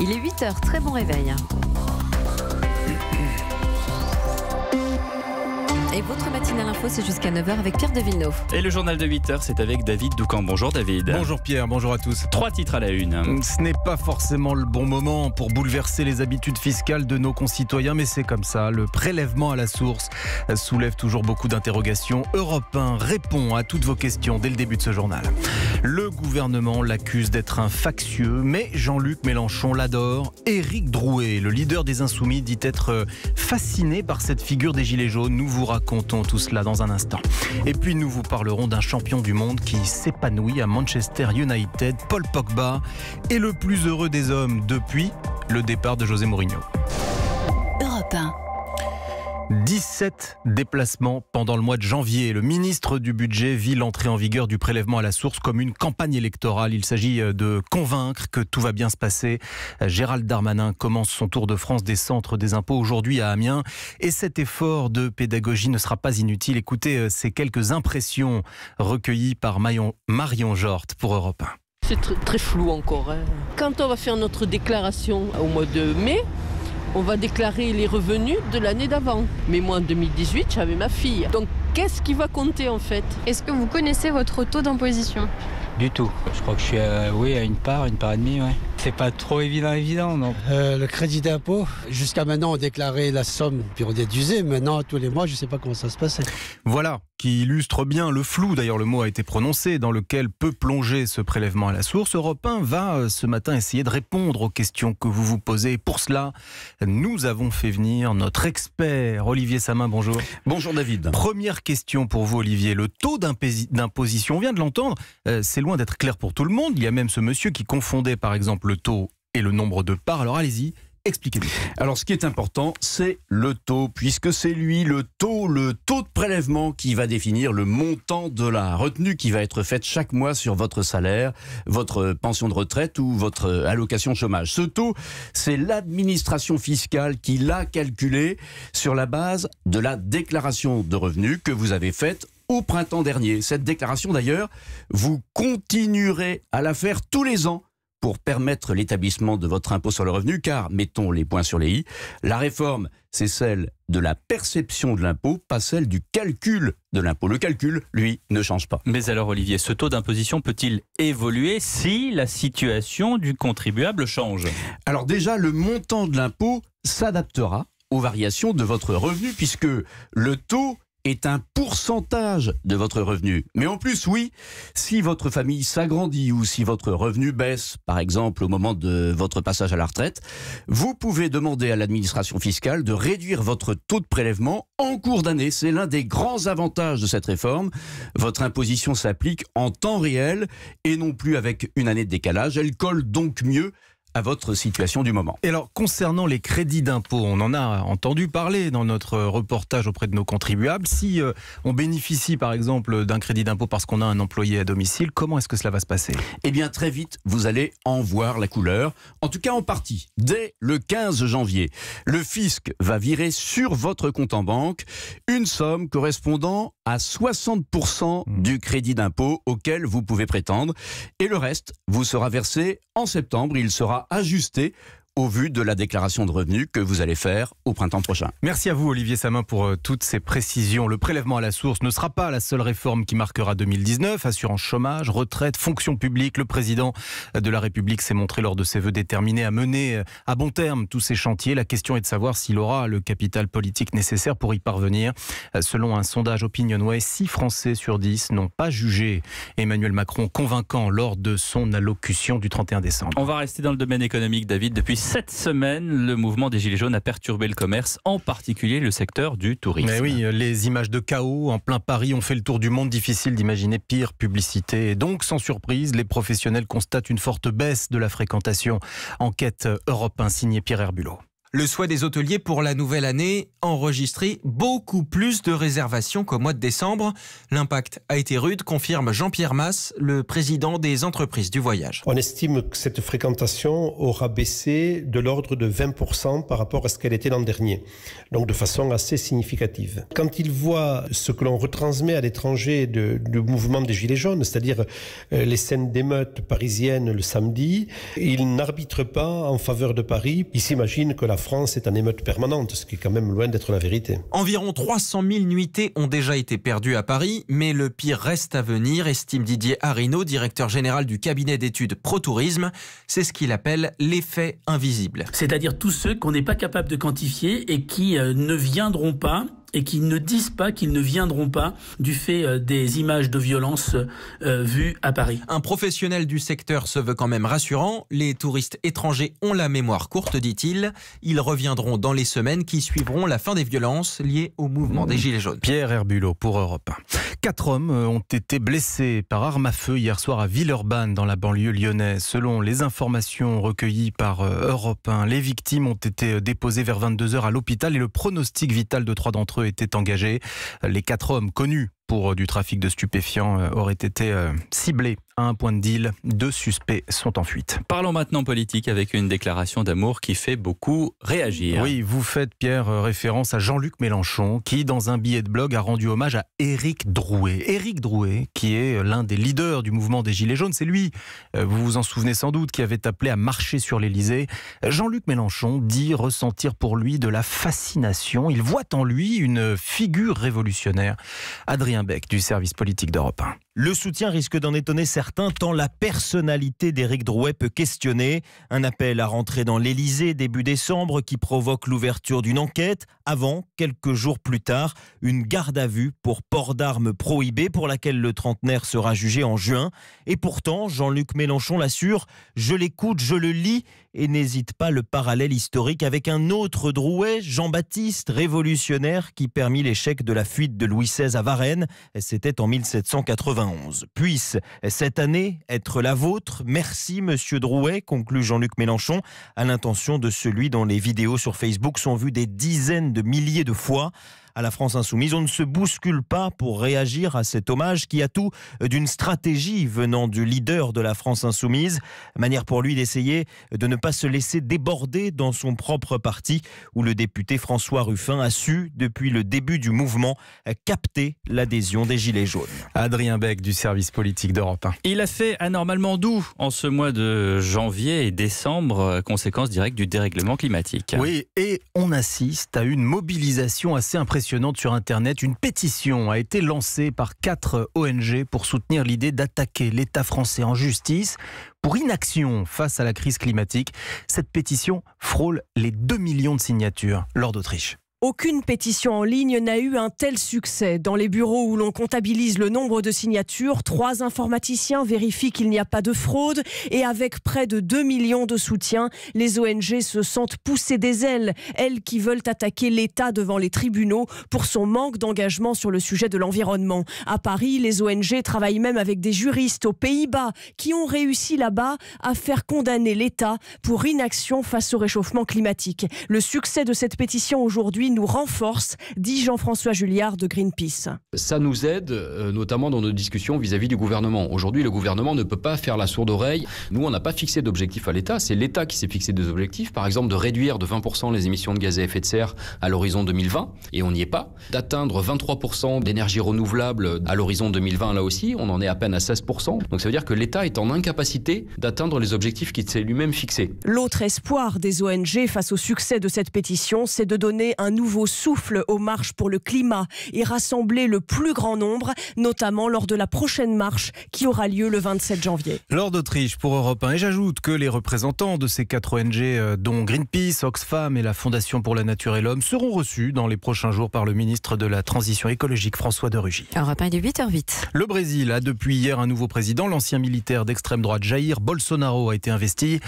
Il est 8h, très bon réveil. Et votre matinale info, c'est jusqu'à 9h avec Pierre de Villeneuve. Et le journal de 8h, c'est avec David Doucan. Bonjour David. Bonjour Pierre, bonjour à tous. 3 titres à la une. Ce n'est pas forcément le bon moment pour bouleverser les habitudes fiscales de nos concitoyens, mais c'est comme ça. Le prélèvement à la source soulève toujours beaucoup d'interrogations. Europe 1 répond à toutes vos questions dès le début de ce journal. Le gouvernement l'accuse d'être un factieux, mais Jean-Luc Mélenchon l'adore. Éric Drouet, le leader des Insoumis, dit être fasciné par cette figure des Gilets jaunes. Nous vous racontons tout cela dans un instant. Et puis nous vous parlerons d'un champion du monde qui s'épanouit à Manchester United. Paul Pogba est le plus heureux des hommes depuis le départ de José Mourinho. Europe 1. 17 déplacements pendant le mois de janvier. Le ministre du Budget vit l'entrée en vigueur du prélèvement à la source comme une campagne électorale. Il s'agit de convaincre que tout va bien se passer. Gérald Darmanin commence son tour de France des centres des impôts aujourd'hui à Amiens. Et cet effort de pédagogie ne sera pas inutile. Écoutez ces quelques impressions recueillies par Marion Jordt pour Europe 1. C'est très flou encore. Quand on va faire notre déclaration au mois de mai, on va déclarer les revenus de l'année d'avant. Mais moi, en 2018, j'avais ma fille. Donc, qu'est-ce qui va compter, en fait? Est-ce que vous connaissez votre taux d'imposition? Du tout. Je crois que je suis à une part et demie. Ouais. C'est pas trop évident, non. Le crédit d'impôt, jusqu'à maintenant, on déclarait la somme, puis on déduisait. Maintenant, tous les mois, je ne sais pas comment ça se passait. Voilà, qui illustre bien le flou, d'ailleurs le mot a été prononcé, dans lequel peut plonger ce prélèvement à la source. Europe 1 va ce matin essayer de répondre aux questions que vous vous posez. Pour cela, nous avons fait venir notre expert, Olivier Samin, bonjour. Bonjour David. Première question pour vous Olivier, le taux d'imposition, on vient de l'entendre, c'est loin d'être clair pour tout le monde. Il y a même ce monsieur qui confondait par exemple le taux et le nombre de parts. Alors allez-y, expliquez-nous. Alors ce qui est important, c'est le taux, puisque c'est lui, le taux de prélèvement qui va définir le montant de la retenue qui va être faite chaque mois sur votre salaire, votre pension de retraite ou votre allocation chômage. Ce taux, c'est l'administration fiscale qui l'a calculé sur la base de la déclaration de revenus que vous avez faite au printemps dernier. Cette déclaration d'ailleurs, vous continuerez à la faire tous les ans pour permettre l'établissement de votre impôt sur le revenu, car, mettons les points sur les i, la réforme, c'est celle de la perception de l'impôt, pas celle du calcul de l'impôt. Le calcul, lui, ne change pas. Mais alors Olivier, ce taux d'imposition peut-il évoluer si la situation du contribuable change? Alors déjà, le montant de l'impôt s'adaptera aux variations de votre revenu, puisque le taux est un pourcentage de votre revenu. Mais en plus, oui, si votre famille s'agrandit ou si votre revenu baisse, par exemple au moment de votre passage à la retraite, vous pouvez demander à l'administration fiscale de réduire votre taux de prélèvement en cours d'année. C'est l'un des grands avantages de cette réforme. Votre imposition s'applique en temps réel et non plus avec une année de décalage. Elle colle donc mieux à votre situation du moment. Et alors, concernant les crédits d'impôt, on en a entendu parler dans notre reportage auprès de nos contribuables. Si on bénéficie par exemple d'un crédit d'impôt parce qu'on a un employé à domicile, comment est-ce que cela va se passer? Eh bien, très vite, vous allez en voir la couleur. En tout cas, en partie. Dès le 15 janvier, le fisc va virer sur votre compte en banque une somme correspondant à 60% du crédit d'impôt auquel vous pouvez prétendre. Et le reste vous sera versé en septembre. Il sera ajusté au vu de la déclaration de revenus que vous allez faire au printemps prochain. Merci à vous Olivier Samin pour toutes ces précisions. Le prélèvement à la source ne sera pas la seule réforme qui marquera 2019. Assurance chômage, retraite, fonction publique. Le président de la République s'est montré lors de ses vœux déterminé à mener à bon terme tous ces chantiers. La question est de savoir s'il aura le capital politique nécessaire pour y parvenir. Selon un sondage Opinionway, 6 Français sur 10 n'ont pas jugé Emmanuel Macron convaincant lors de son allocution du 31 décembre. On va rester dans le domaine économique, David. Depuis cette semaine, le mouvement des Gilets jaunes a perturbé le commerce, en particulier le secteur du tourisme. Mais oui, les images de chaos en plein Paris ont fait le tour du monde. Difficile d'imaginer pire publicité. Et donc, sans surprise, les professionnels constatent une forte baisse de la fréquentation. Enquête Europe 1 signée Pierre Herbulot. Le souhait des hôteliers pour la nouvelle année, enregistrer beaucoup plus de réservations qu'au mois de décembre. L'impact a été rude, confirme Jean-Pierre Masse, le président des entreprises du voyage. On estime que cette fréquentation aura baissé de l'ordre de 20% par rapport à ce qu'elle était l'an dernier, donc de façon assez significative. Quand ils voient ce que l'on retransmet à l'étranger du mouvement des Gilets jaunes, c'est-à-dire les scènes d'émeutes parisiennes le samedi, ils n'arbitrent pas en faveur de Paris. Ils s'imaginent que la France est en émeute permanente, ce qui est quand même loin d'être la vérité. Environ 300 000 nuitées ont déjà été perdues à Paris, mais le pire reste à venir, estime Didier Arinaud, directeur général du cabinet d'études ProTourisme. C'est ce qu'il appelle l'effet invisible. C'est-à-dire tous ceux qu'on n'est pas capable de quantifier et qui ne viendront pas et qui ne disent pas qu'ils ne viendront pas du fait des images de violence vues à Paris. Un professionnel du secteur se veut quand même rassurant. Les touristes étrangers ont la mémoire courte, dit-il. Ils reviendront dans les semaines qui suivront la fin des violences liées au mouvement des Gilets jaunes. Pierre Herbulot pour Europe 1. 4 hommes ont été blessés par arme à feu hier soir à Villeurbanne, dans la banlieue lyonnaise. Selon les informations recueillies par Europe 1, les victimes ont été déposées vers 22h à l'hôpital et le pronostic vital de 3 d'entre eux était engagé. Les 4 hommes connus pour du trafic de stupéfiants auraient été ciblés à un point de deal. 2 suspects sont en fuite. Parlons maintenant politique avec une déclaration d'amour qui fait beaucoup réagir. Oui, vous faites, Pierre, référence à Jean-Luc Mélenchon qui, dans un billet de blog, a rendu hommage à Éric Drouet. Éric Drouet, qui est l'un des leaders du mouvement des Gilets jaunes, c'est lui, vous vous en souvenez sans doute, qui avait appelé à marcher sur l'Élysée. Jean-Luc Mélenchon dit ressentir pour lui de la fascination. Il voit en lui une figure révolutionnaire. Adrien Beck du service politique d'Europe 1. Le soutien risque d'en étonner certains tant la personnalité d'Éric Drouet peut questionner. Un appel à rentrer dans l'Élysée début décembre qui provoque l'ouverture d'une enquête. Avant, quelques jours plus tard, une garde à vue pour port d'armes prohibé pour laquelle le trentenaire sera jugé en juin. Et pourtant, Jean-Luc Mélenchon l'assure, je l'écoute, je le lis et n'hésite pas le parallèle historique avec un autre Drouet, Jean-Baptiste, révolutionnaire qui permit l'échec de la fuite de Louis XVI à Varennes. C'était en 1791. Puisse cette année être la vôtre. Merci Monsieur Drouet, conclut Jean-Luc Mélenchon, à l'intention de celui dont les vidéos sur Facebook sont vues des dizaines de milliers de fois. À la France Insoumise, on ne se bouscule pas pour réagir à cet hommage qui a tout d'une stratégie venant du leader de la France Insoumise. Manière pour lui d'essayer de ne pas se laisser déborder dans son propre parti où le député François Ruffin a su, depuis le début du mouvement, capter l'adhésion des Gilets jaunes. Adrien Beck du service politique d'Europe 1. Il a fait anormalement doux en ce mois de janvier et décembre, conséquence directe du dérèglement climatique. Oui, et on assiste à une mobilisation assez impressionnante sur Internet. Une pétition a été lancée par 4 ONG pour soutenir l'idée d'attaquer l'État français en justice pour inaction face à la crise climatique. Cette pétition frôle les 2 millions de signatures. Laure d'Autriche. Aucune pétition en ligne n'a eu un tel succès. Dans les bureaux où l'on comptabilise le nombre de signatures, 3 informaticiens vérifient qu'il n'y a pas de fraude et avec près de 2 millions de soutiens, les ONG se sentent pousser des ailes. Elles qui veulent attaquer l'État devant les tribunaux pour son manque d'engagement sur le sujet de l'environnement. À Paris, les ONG travaillent même avec des juristes aux Pays-Bas qui ont réussi là-bas à faire condamner l'État pour inaction face au réchauffement climatique. Le succès de cette pétition aujourd'hui nous renforce, dit Jean-François Julliard de Greenpeace. Ça nous aide notamment dans nos discussions vis-à-vis du gouvernement. Aujourd'hui, le gouvernement ne peut pas faire la sourde oreille. Nous, on n'a pas fixé d'objectif à l'État. C'est l'État qui s'est fixé des objectifs. Par exemple, de réduire de 20% les émissions de gaz à effet de serre à l'horizon 2020. Et on n'y est pas. D'atteindre 23% d'énergie renouvelable à l'horizon 2020, là aussi, on en est à peine à 16%. Donc ça veut dire que l'État est en incapacité d'atteindre les objectifs qu'il s'est lui-même fixés. L'autre espoir des ONG face au succès de cette pétition, c'est de donner un nouveau souffle aux marches pour le climat et rassembler le plus grand nombre, notamment lors de la prochaine marche qui aura lieu le 27 janvier. Laure d'Autriche pour Europe 1. Et j'ajoute que les représentants de ces 4 ONG, dont Greenpeace, Oxfam et la Fondation pour la Nature et l'Homme, seront reçus dans les prochains jours par le ministre de la Transition écologique, François de Rugy. Europe 1 est de 8h08. Le Brésil a depuis hier un nouveau président. L'ancien militaire d'extrême droite Jair Bolsonaro a été investi.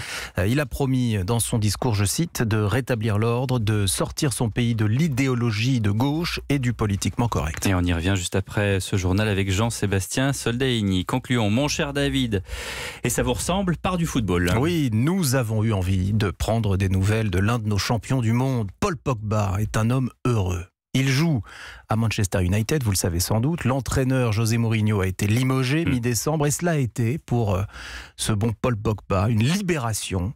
Il a promis dans son discours, je cite, de rétablir l'ordre, de sortir son pays de de l'idéologie de gauche et du politiquement correct. Et on y revient juste après ce journal avec Jean-Sébastien Soldaini. Concluons, mon cher David, et ça vous ressemble, par du football. Oui, nous avons eu envie de prendre des nouvelles de l'un de nos champions du monde. Paul Pogba est un homme heureux. Il joue à Manchester United, vous le savez sans doute. L'entraîneur José Mourinho a été limogé mi-décembre et cela a été pour ce bon Paul Pogba une libération.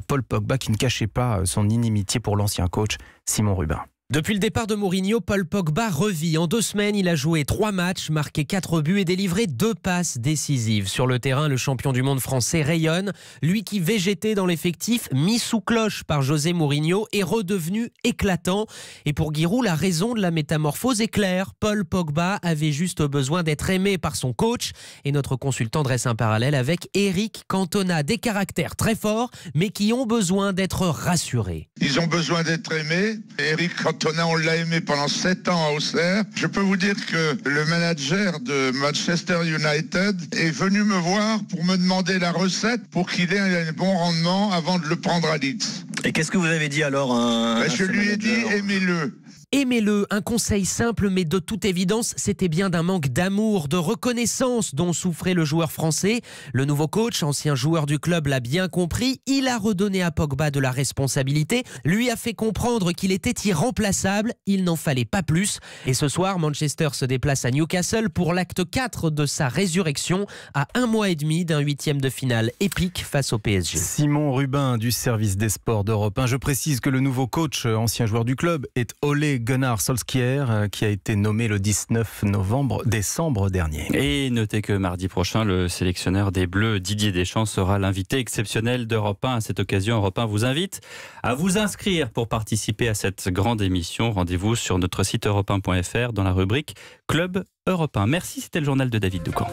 Paul Pogba qui ne cachait pas son inimitié pour l'ancien coach Simon Rubin. Depuis le départ de Mourinho, Paul Pogba revit. En 2 semaines, il a joué 3 matchs, marqué 4 buts et délivré 2 passes décisives. Sur le terrain, le champion du monde français rayonne. Lui qui végétait dans l'effectif, mis sous cloche par José Mourinho, est redevenu éclatant. Et pour Giroud, la raison de la métamorphose est claire. Paul Pogba avait juste besoin d'être aimé par son coach. Et notre consultant dresse un parallèle avec Eric Cantona. Des caractères très forts, mais qui ont besoin d'être rassurés. Ils ont besoin d'être aimés. Eric Cantona, on l'a aimé pendant 7 ans à Auxerre. Je peux vous dire que le manager de Manchester United est venu me voir pour me demander la recette pour qu'il ait un bon rendement avant de le prendre à Leeds. Et qu'est-ce que vous avez dit alors Je lui ai dit, aimez-le. Aimez-le, un conseil simple mais de toute évidence, c'était bien d'un manque d'amour, de reconnaissance dont souffrait le joueur français. Le nouveau coach, ancien joueur du club, l'a bien compris. Il a redonné à Pogba de la responsabilité, lui a fait comprendre qu'il était irremplaçable, il n'en fallait pas plus. Et ce soir, Manchester se déplace à Newcastle pour l'acte 4 de sa résurrection à 1 mois et demi d'un 8e de finale épique face au PSG. Simon Rubin du service des sports d'Europe 1. Je précise que le nouveau coach, ancien joueur du club, est Ole Gunnar Solskjaer, qui a été nommé le 19 décembre dernier. Et notez que mardi prochain, le sélectionneur des Bleus, Didier Deschamps, sera l'invité exceptionnel d'Europe 1. À cette occasion, Europe 1 vous invite à vous inscrire pour participer à cette grande émission. Rendez-vous sur notre site europe1.fr dans la rubrique Club Europe 1. Merci, c'était le journal de David Doucan.